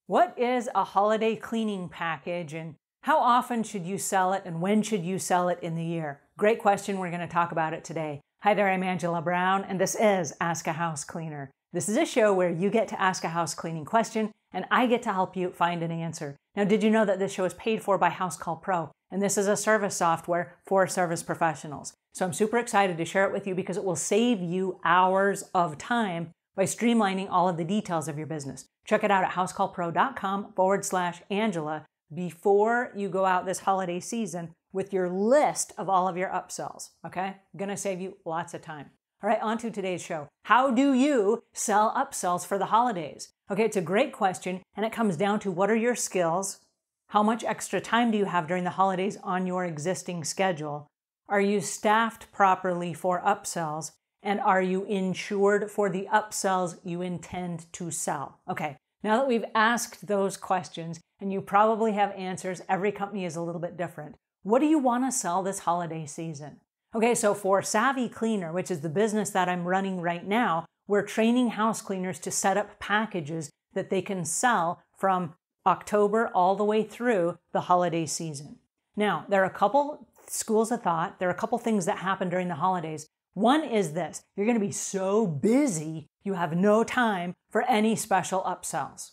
What is a holiday cleaning package, and how often should you sell it, and when should you sell it in the year? Great question. We're going to talk about it today. Hi there, I'm Angela Brown, and this is Ask a House Cleaner. This is a show where you get to ask a house cleaning question, and I get to help you find an answer. Now, did you know that this show is paid for by House Call Pro? And this is a service software for service professionals. So I'm super excited to share it with you because it will save you hours of time by streamlining all of the details of your business. Check it out at housecallpro.com/Angela before you go out this holiday season with your list of all of your upsells, okay? Gonna save you lots of time. All right, on to today's show. How do you sell upsells for the holidays? Okay, it's a great question, and it comes down to what are your skills? How much extra time do you have during the holidays on your existing schedule? Are you staffed properly for upsells? And are you insured for the upsells you intend to sell? Okay, now that we've asked those questions, and you probably have answers, every company is a little bit different. What do you want to sell this holiday season? Okay, so for Savvy Cleaner, which is the business that I'm running right now, we're training house cleaners to set up packages that they can sell from October all the way through the holiday season. Now, there are a couple schools of thought. There are a couple things that happen during the holidays. One is this: you're going to be so busy, you have no time for any special upsells.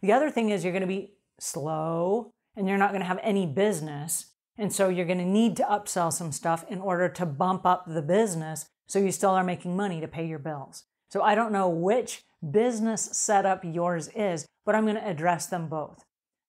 The other thing is you're going to be slow and you're not going to have any business. And so you're going to need to upsell some stuff in order to bump up the business so you still are making money to pay your bills. So I don't know which business setup yours is, but I'm going to address them both.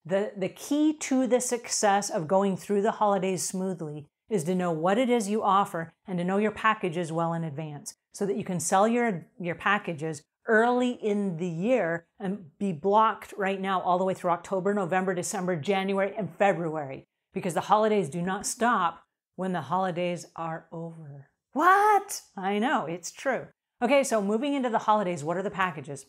The key to the success of going through the holidays smoothly is to know what it is you offer and to know your packages well in advance so that you can sell your packages early in the year and be blocked right now all the way through October, November, December, January, and February, because the holidays do not stop when the holidays are over. What? I know, it's true. Okay, so moving into the holidays, what are the packages?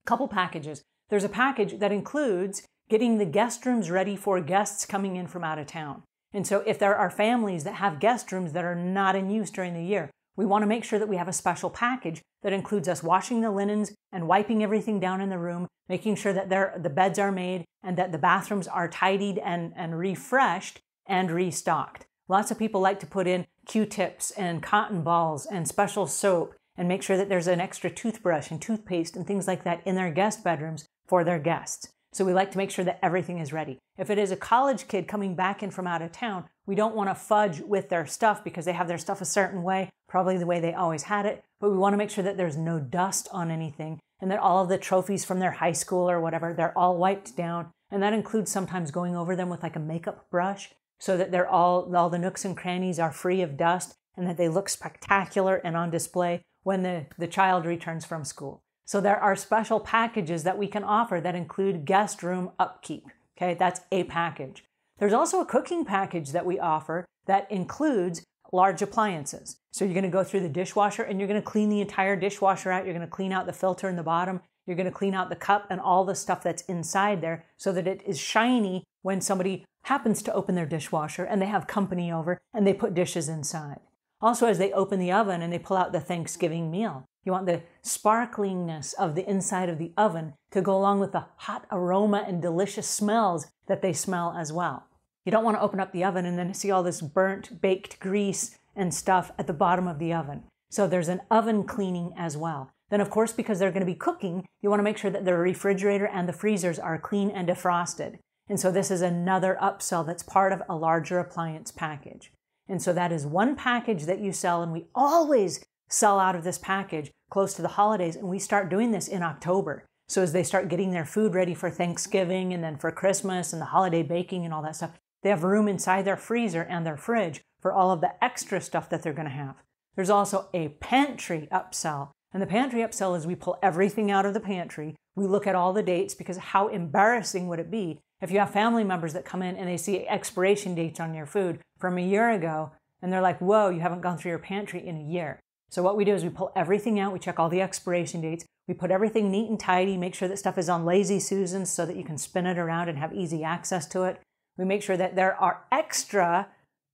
Couple packages. There's a package that includes getting the guest rooms ready for guests coming in from out of town. And so if there are families that have guest rooms that are not in use during the year, we want to make sure that we have a special package that includes us washing the linens and wiping everything down in the room, making sure that the beds are made and that the bathrooms are tidied and refreshed and restocked. Lots of people like to put in Q-tips and cotton balls and special soap and make sure that there's an extra toothbrush and toothpaste and things like that in their guest bedrooms for their guests. So we like to make sure that everything is ready. If it is a college kid coming back in from out of town, we don't want to fudge with their stuff because they have their stuff a certain way, probably the way they always had it, but we want to make sure that there's no dust on anything and that all of the trophies from their high school or whatever, they're all wiped down. And that includes sometimes going over them with like a makeup brush so that they're all the nooks and crannies are free of dust and that they look spectacular and on display when the child returns from school. So there are special packages that we can offer that include guest room upkeep. Okay, that's a package. There's also a cooking package that we offer that includes large appliances. So you're going to go through the dishwasher and you're going to clean the entire dishwasher out. You're going to clean out the filter in the bottom. You're going to clean out the cup and all the stuff that's inside there so that it is shiny when somebody happens to open their dishwasher and they have company over and they put dishes inside. Also, as they open the oven and they pull out the Thanksgiving meal, you want the sparklingness of the inside of the oven to go along with the hot aroma and delicious smells that they smell as well. You don't want to open up the oven and then see all this burnt, baked grease and stuff at the bottom of the oven. So there's an oven cleaning as well. Then, of course, because they're going to be cooking, you want to make sure that the refrigerator and the freezers are clean and defrosted. And so this is another upsell that's part of a larger appliance package. And so that is one package that you sell, and we always sell out of this package close to the holidays, and we start doing this in October. So as they start getting their food ready for Thanksgiving and then for Christmas and the holiday baking and all that stuff, they have room inside their freezer and their fridge for all of the extra stuff that they're going to have. There's also a pantry upsell. And the pantry upsell is we pull everything out of the pantry. We look at all the dates because how embarrassing would it be if you have family members that come in and they see expiration dates on your food from a year ago and they're like, whoa, you haven't gone through your pantry in a year. So what we do is we pull everything out, we check all the expiration dates, we put everything neat and tidy, make sure that stuff is on Lazy Susans so that you can spin it around and have easy access to it. We make sure that there are extra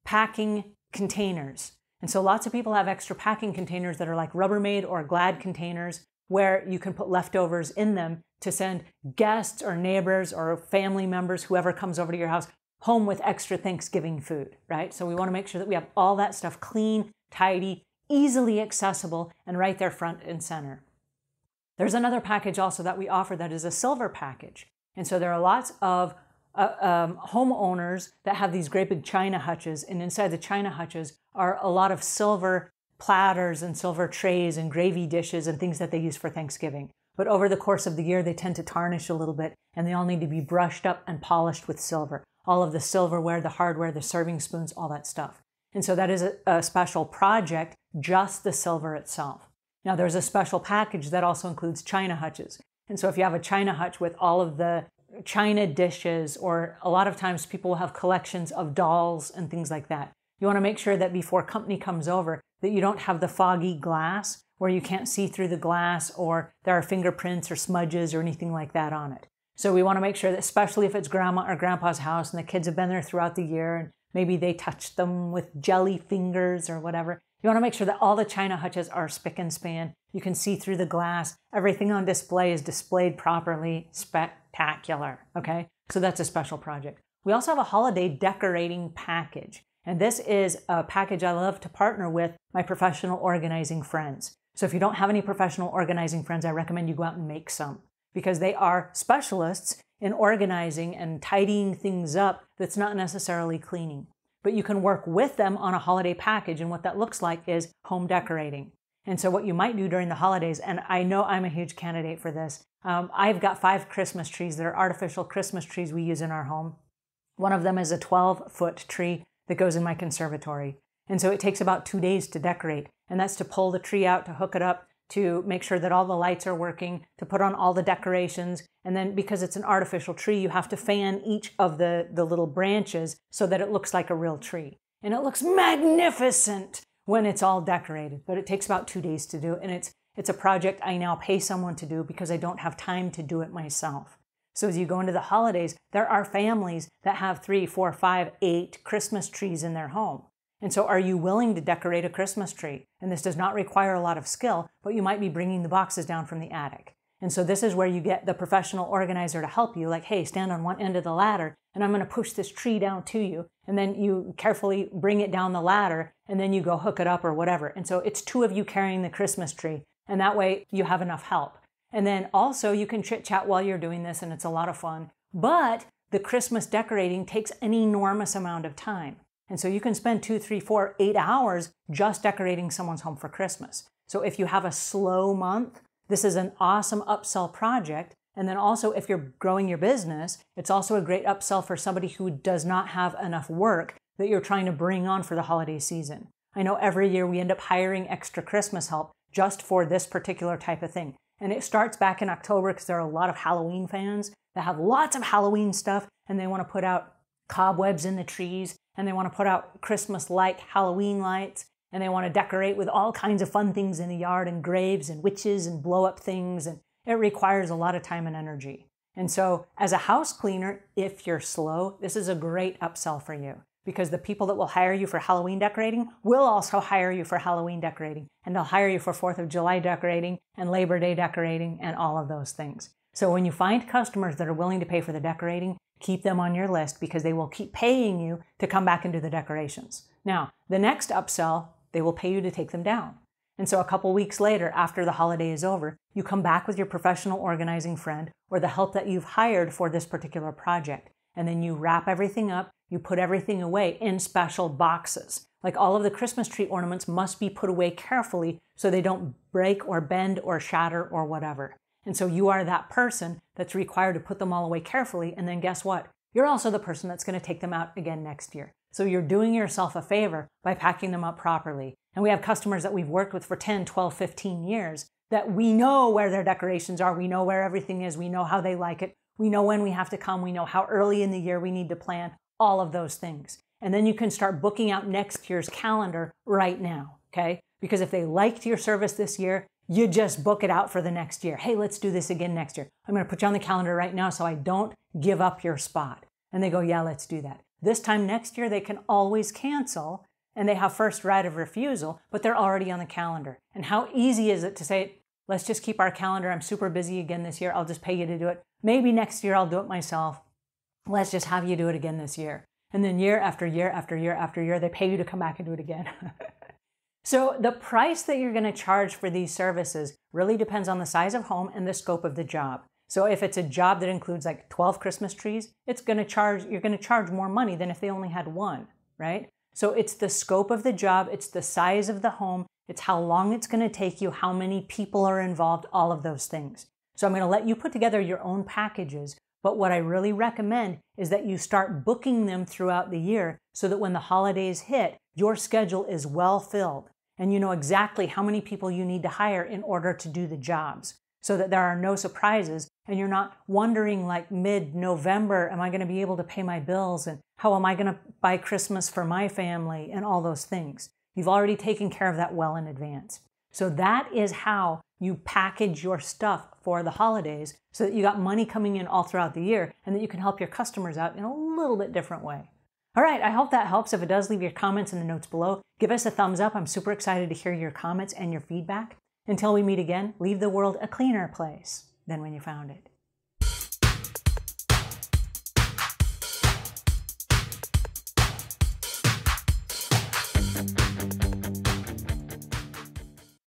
packing containers. And so lots of people have extra packing containers that are like Rubbermaid or Glad containers where you can put leftovers in them to send guests or neighbors or family members, whoever comes over to your house, home with extra Thanksgiving food, right? So we want to make sure that we have all that stuff clean, tidy, easily accessible, and right there front and center. There's another package also that we offer that is a silver package. And so there are lots of homeowners that have these great big china hutches, and inside the china hutches are a lot of silver platters and silver trays and gravy dishes and things that they use for Thanksgiving. But over the course of the year, they tend to tarnish a little bit, and they all need to be brushed up and polished with silver. All of the silverware, the hardware, the serving spoons, all that stuff. And so that is a special project, just the silver itself. Now there's a special package that also includes china hutches. And so if you have a china hutch with all of the china dishes, or a lot of times people will have collections of dolls and things like that, you want to make sure that before company comes over that you don't have the foggy glass where you can't see through the glass, or there are fingerprints or smudges or anything like that on it. So we want to make sure that, especially if it's grandma or grandpa's house and the kids have been there throughout the year and maybe they touched them with jelly fingers or whatever, you want to make sure that all the china hutches are spick and span. You can see through the glass. Everything on display is displayed properly. Spectacular, okay? So that's a special project. We also have a holiday decorating package. And this is a package I love to partner with my professional organizing friends. So if you don't have any professional organizing friends, I recommend you go out and make some, because they are specialists in organizing and tidying things up that's not necessarily cleaning. But you can work with them on a holiday package, and what that looks like is home decorating. And so what you might do during the holidays, and I know I'm a huge candidate for this, I've got 5 Christmas trees that are artificial Christmas trees we use in our home. One of them is a 12-foot tree that goes in my conservatory. And so it takes about 2 days to decorate, and that's to pull the tree out, to hook it up, to make sure that all the lights are working, to put on all the decorations. And then because it's an artificial tree, you have to fan each of the little branches so that it looks like a real tree. And it looks magnificent when it's all decorated, but it takes about 2 days to do. And it's a project I now pay someone to do because I don't have time to do it myself. So as you go into the holidays, there are families that have 3, 4, 5, 8 Christmas trees in their home. And so are you willing to decorate a Christmas tree? And this does not require a lot of skill, but you might be bringing the boxes down from the attic. And so this is where you get the professional organizer to help you, like, hey, stand on one end of the ladder, and I'm going to push this tree down to you. And then you carefully bring it down the ladder, and then you go hook it up or whatever. And so it's 2 of you carrying the Christmas tree, and that way you have enough help. And then also you can chit-chat while you're doing this, and it's a lot of fun. But the Christmas decorating takes an enormous amount of time. And so you can spend 2, 3, 4, 8 hours just decorating someone's home for Christmas. So if you have a slow month, this is an awesome upsell project. And then also if you're growing your business, it's also a great upsell for somebody who does not have enough work that you're trying to bring on for the holiday season. I know every year we end up hiring extra Christmas help just for this particular type of thing. And it starts back in October because there are a lot of Halloween fans that have lots of Halloween stuff, and they want to put out cobwebs in the trees, and they want to put out Christmas-like Halloween lights, and they want to decorate with all kinds of fun things in the yard, and graves and witches and blow-up things, and it requires a lot of time and energy. And so as a house cleaner, if you're slow, this is a great upsell for you, because the people that will hire you for Halloween decorating will also hire you for Halloween decorating, and they'll hire you for 4th of July decorating and Labor Day decorating and all of those things. So when you find customers that are willing to pay for the decorating, keep them on your list, because they will keep paying you to come back and do the decorations. Now, the next upsell, they will pay you to take them down. And so a couple weeks later, after the holiday is over, you come back with your professional organizing friend or the help that you've hired for this particular project. And then you wrap everything up, you put everything away in special boxes. Like all of the Christmas tree ornaments must be put away carefully so they don't break or bend or shatter or whatever. And so you are that person that's required to put them all away carefully. And then guess what? You're also the person that's going to take them out again next year. So you're doing yourself a favor by packing them up properly. And we have customers that we've worked with for 10, 12, 15 years that we know where their decorations are. We know where everything is. We know how they like it. We know when we have to come. We know how early in the year we need to plan, all of those things. And then you can start booking out next year's calendar right now, okay? Because if they liked your service this year, you just book it out for the next year. Hey, let's do this again next year. I'm going to put you on the calendar right now so I don't give up your spot. And they go, yeah, let's do that. This time next year, they can always cancel, and they have first right of refusal, but they're already on the calendar. And how easy is it to say, let's just keep our calendar. I'm super busy again this year. I'll just pay you to do it. Maybe next year I'll do it myself. Let's just have you do it again this year. And then year after year after year after year, they pay you to come back and do it again. So the price that you're going to charge for these services really depends on the size of home and the scope of the job. So if it's a job that includes like 12 Christmas trees, you're going to charge more money than if they only had one, right? So it's the scope of the job, it's the size of the home, it's how long it's going to take you, how many people are involved, all of those things. So I'm going to let you put together your own packages, but what I really recommend is that you start booking them throughout the year so that when the holidays hit, your schedule is well filled and you know exactly how many people you need to hire in order to do the jobs so that there are no surprises and you're not wondering like mid-November, am I going to be able to pay my bills and how am I going to buy Christmas for my family and all those things. You've already taken care of that well in advance. So that is how you package your stuff for the holidays so that you got money coming in all throughout the year and that you can help your customers out in a little bit different way. All right, I hope that helps. If it does, leave your comments in the notes below. Give us a thumbs up. I'm super excited to hear your comments and your feedback. Until we meet again, leave the world a cleaner place than when you found it.